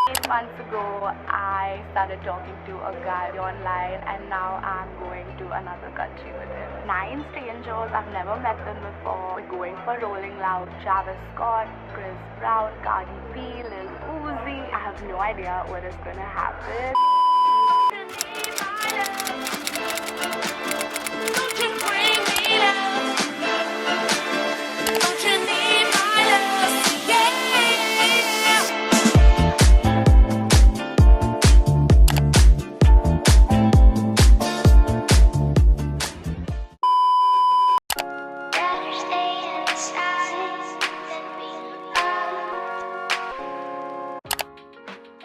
8 months ago, I started talking to a guy online, and now I'm going to another country with him. 9 strangers, I've never met them before. We're going for Rolling Loud, Travis Scott, Chris Brown, Cardi B, Lil Uzi. I have no idea what is gonna happen.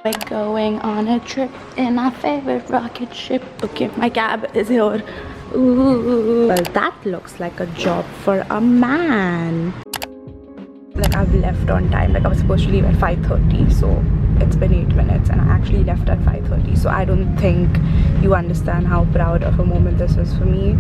We're going on a trip in our favorite rocket ship. Okay, my cab is here. Ooh. Well, that looks like a job for a man. Like, I've left on time. Like, I was supposed to leave at 5:30, so it's been 8 minutes, and I actually left at 5:30. So I don't think you understand how proud of a moment this is for me.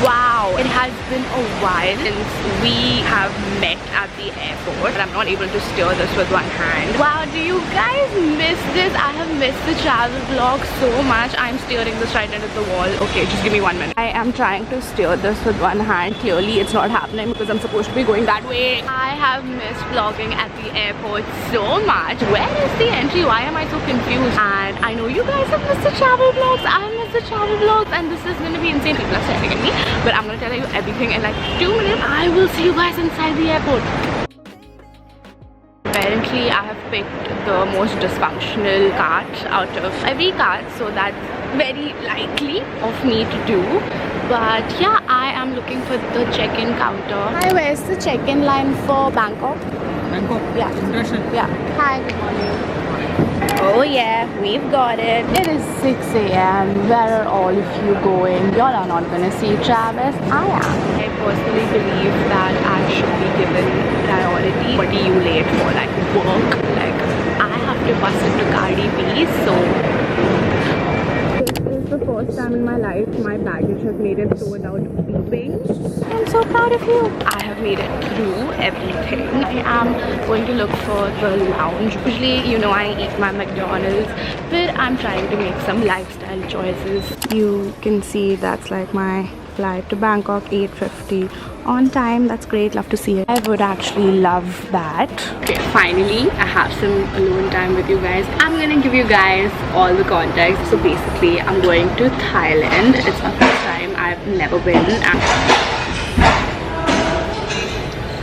Wow, it has been a while since we have met at the airport, but I'm not able to steer this with one hand. Wow, do you guys miss this? I have missed the travel vlog so much. I'm steering this right into the wall. Okay, just give me 1 minute. I am trying to steer this with one hand. Clearly it's not happening because I'm supposed to be going that way. I have missed vlogging at the airport so much. Where is the entry? Why am I so confused? And I know you guys have missed the travel vlogs. I missed the travel vlogs, and this is going to be insane. People are staring at me, but I'm gonna tell you everything in like 2 minutes. I will see you guys inside the airport. Apparently, I have picked the most dysfunctional cart out of every cart, so that's very likely of me to do. But yeah, I am looking for the check-in counter. Hi, where's the check-in line for Bangkok? Bangkok? Yeah. International? Yeah. Hi, good morning. Oh yeah, we've got it. It is 6 AM. Where are all of you going? Y'all are not gonna see Travis. I am. I personally believe that I should be given priority. What are you late for? Like work? Like, I have to bust into Cardi B, so... This is the first time in my life my baggage has made it through without beeping. I'm so proud of you. I have made it through everything. I am going to look for the lounge. Usually, you know, I eat my McDonald's, but I'm trying to make some lifestyle choices. You can see that's like my flight to Bangkok, 8:50 on time. That's great. Love to see it. I would actually love that. Okay, finally I have some alone time with you guys. I'm gonna give you guys all the context. So basically, I'm going to Thailand. It's my first time. I've never been.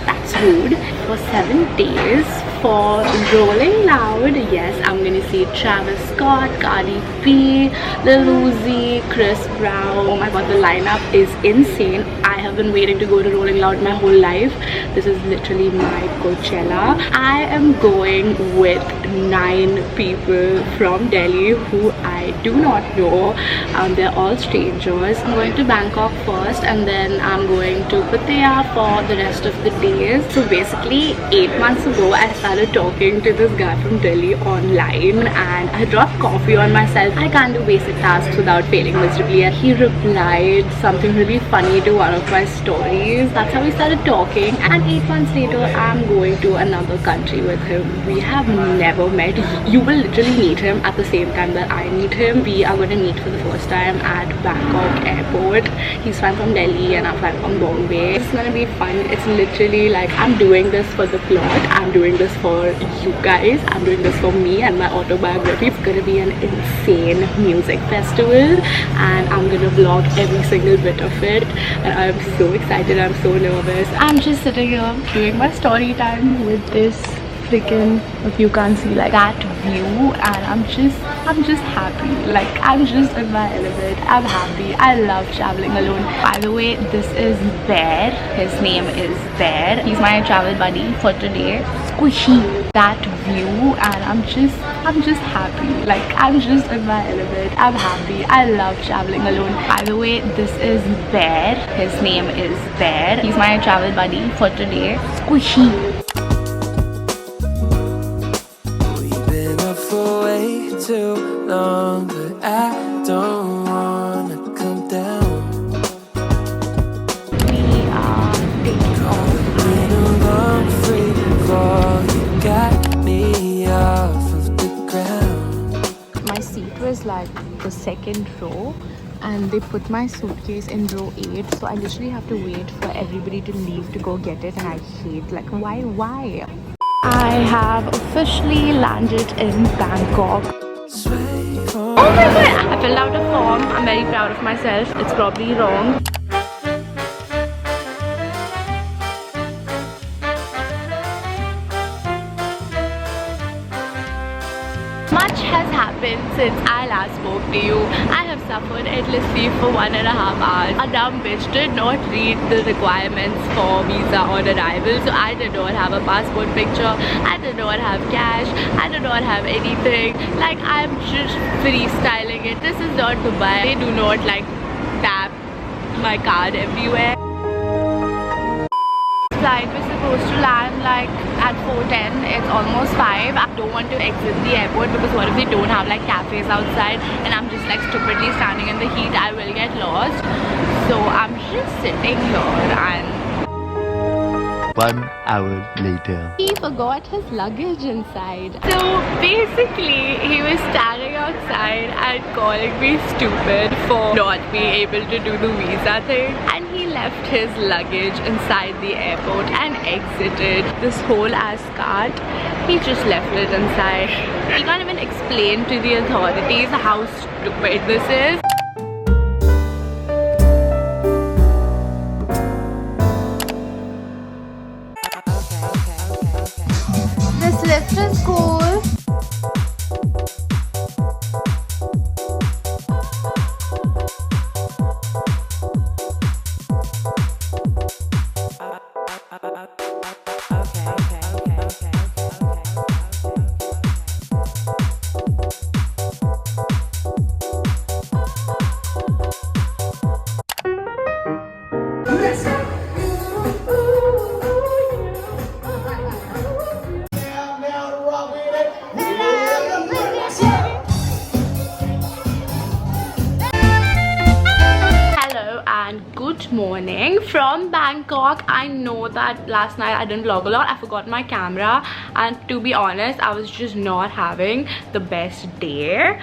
That's rude. For 7 days for Rolling Loud. Yes, I'm gonna see Travis Scott, Cardi B, Lil Uzi, Chris Brown. Oh my god, the lineup is insane. I have been waiting to go to Rolling Loud my whole life. This is literally my Coachella. I am going with 9 people from Delhi who I do not know. They're all strangers. I'm going to Bangkok first, and then I'm going to Pattaya for the rest of the days. So basically, 8 months ago, I started talking to this guy from Delhi online, and I dropped coffee on myself. I can't do basic tasks without failing miserably, and he replied something really funny to one of my stories. That's how we started talking, and 8 months later, I'm going to another country with him. We have never met. You will literally meet him at the same time that I meet him. We are going to meet for the first time at Bangkok airport. He's flying from Delhi and I'm flying from Bombay. It's gonna be fun. It's literally like, I'm doing this for the plot. I'm doing this for you guys. I'm doing this for me and my autobiography. It's gonna be an insane music festival, and I'm gonna vlog every single bit of it, and I'm so excited. I'm so nervous. I'm just sitting here doing my story time with this freaking, if you can't see, like that view, and I'm just happy. Like, I'm just in my element. I'm happy. I love traveling alone. By the way, this is Bear. His name is Bear. He's my travel buddy for today. Squishy. That view, and I'm just happy. Like, I'm just in my element. I'm happy. I love traveling alone. By the way, this is Bear. His name is Bear. He's my travel buddy for today. Squishy. Too long, but I don't wanna come down. We are taking off the second row, and they put my suitcase in row 8, so I literally have to wait for everybody to leave to go get it, and I hate, like, why? I have officially landed in Bangkok. Oh my god! I filled out a form. I'm very proud of myself. It's probably wrong. Much has happened since I last spoke to you. I have suffered endlessly for 1.5 hours. A dumb bitch did not read the requirements for visa on arrival, so I did not have a passport picture, I did not have cash, I did not have anything. Like, I'm just freestyling it. This is not Dubai. They do not like tap my card everywhere. Flight was supposed to land like at 4:10. It's almost 5. I don't want to exit the airport because what if they don't have like cafes outside and I'm just like stupidly standing in the heat? I will get lost. So I'm just sitting here and 1 hour later. he forgot his luggage inside. So basically he was standing outside and calling me stupid for not being able to do the visa thing, and he left his luggage inside the airport and exited this whole ass cart. He just left it inside. He can't even explain to the authorities how stupid this is. This lift is cool. Good morning from Bangkok. I know that last night I didn't vlog a lot. I forgot my camera, and to be honest, I was just not having the best day.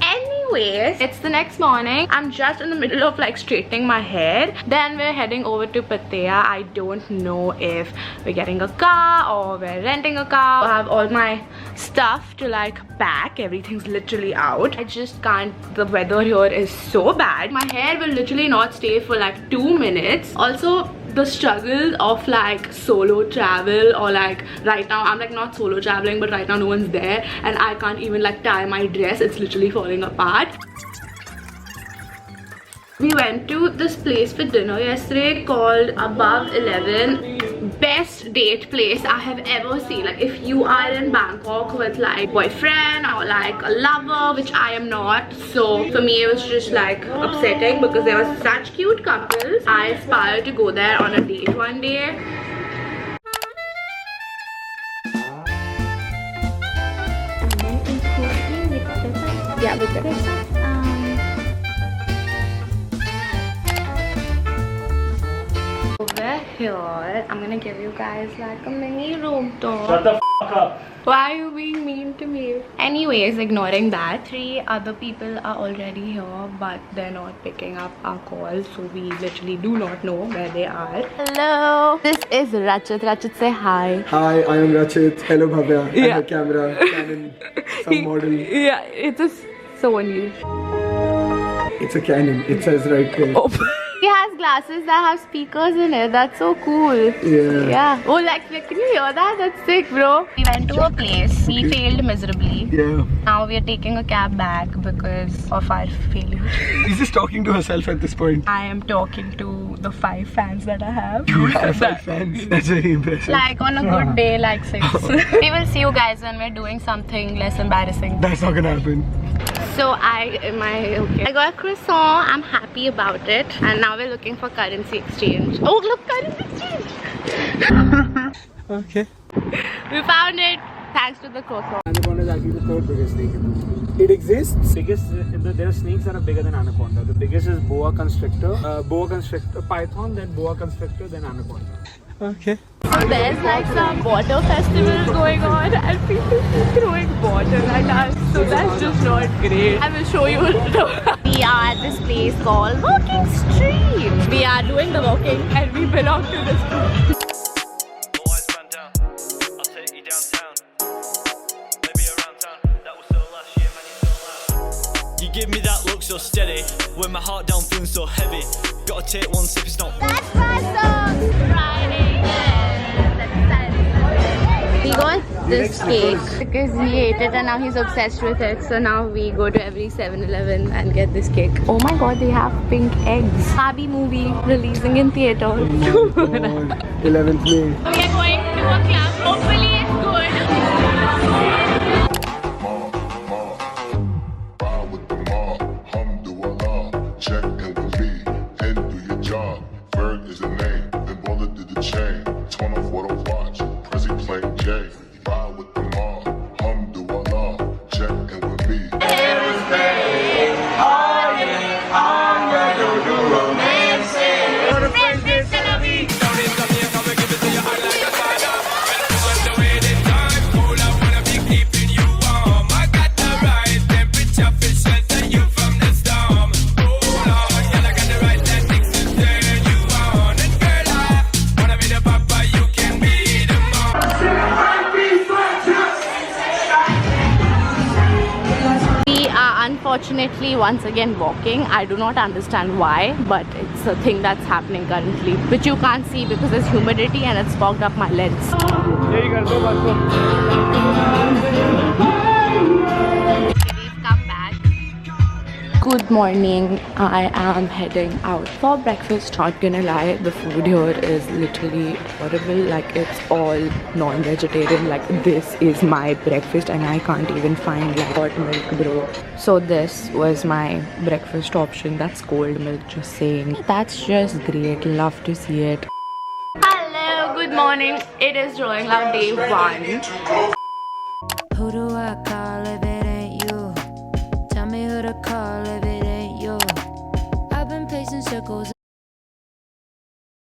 Anyways, it's the next morning. I'm just in the middle of like straightening my hair. Then we're heading over to Pattaya. I don't know if we're getting a car or we're renting a car. I have all my stuff to like pack. Everything's literally out. I just can't. The weather here is so bad. My hair will literally not stay for like 2 minutes. Also, the struggle of like solo travel, or like right now I'm like not solo traveling, but right now no one's there and I can't even like tie my dress. It's literally falling apart. We went to this place for dinner yesterday called Above 11. Best date place I have ever seen. Like, if you are in Bangkok with like boyfriend or like a lover, which I am not, so for me it was just like upsetting because there were such cute couples. I aspire to go there on a date one day. Yeah, with the over here, I'm gonna give you guys like a mini room tour. Shut the f up. Why are you being mean to me? Anyways, ignoring that, 3 other people are already here, but they're not picking up our calls, so we literally do not know where they are. Hello, this is Rachit. Rachit, say hi. Hi, I am Rachit. Hello Bhavya. Yeah. I'm a camera, Canon, some model. Yeah, it's a Sony. It's a Canon. It says right here. Oh. He has glasses that have speakers in it. That's so cool. Yeah. Yeah. Oh, like, can you hear that? That's sick, bro. We went to a place. We failed miserably. Yeah. Now we are taking a cab back because of our failure. He's just talking to herself at this point. I am talking to the 5 fans that I have. You have 5 fans. That's very impressive. Like on a good day, like 6. We will see you guys when we're doing something less embarrassing. That's not gonna happen. So I got a croissant. I'm happy about it. And now we're looking for currency exchange. Oh, look, currency exchange. Okay. We found it thanks to the croissant. Anaconda is actually the 3rd biggest snake in the world. It exists. There are snakes that are bigger than anaconda. The biggest is boa constrictor, python, then boa constrictor, then anaconda. Okay. So there's like some water festival going on and people keep throwing water at us. So that's just not great. I will show you. We are at this place called Walking Street. We are doing the walking and we belong to this group. Give me that look so steady when my heart down feeling so heavy. Gotta take one sip, it's not. That's my song. Friday. We got this cake because he ate it and now he's obsessed with it. So now we go to every 7-Eleven and get this cake. Oh my god, they have pink eggs. Barbie movie releasing in theater. 11th May. We are going to a club. Hopefully it's good. Check in with me and do your job. Ferg is the name, then bullet did the chain. Turn off what I watch, Prezi playing J. Ride with the mom, alhamdulillah. Check in with me. Unfortunately, once again walking. I do not understand why, but it's a thing that's happening currently, which you can't see because there's humidity and it's fogged up my lens. We've come back. Good morning. I am heading out for breakfast. Not gonna lie, the food here is literally horrible. Like, it's all non-vegetarian. Like, this is my breakfast and I can't even find like hot milk, bro. So this was my breakfast option. That's cold milk, just saying. That's just great. Love to see it. Hello, good morning. It is Rolling Loud day 1.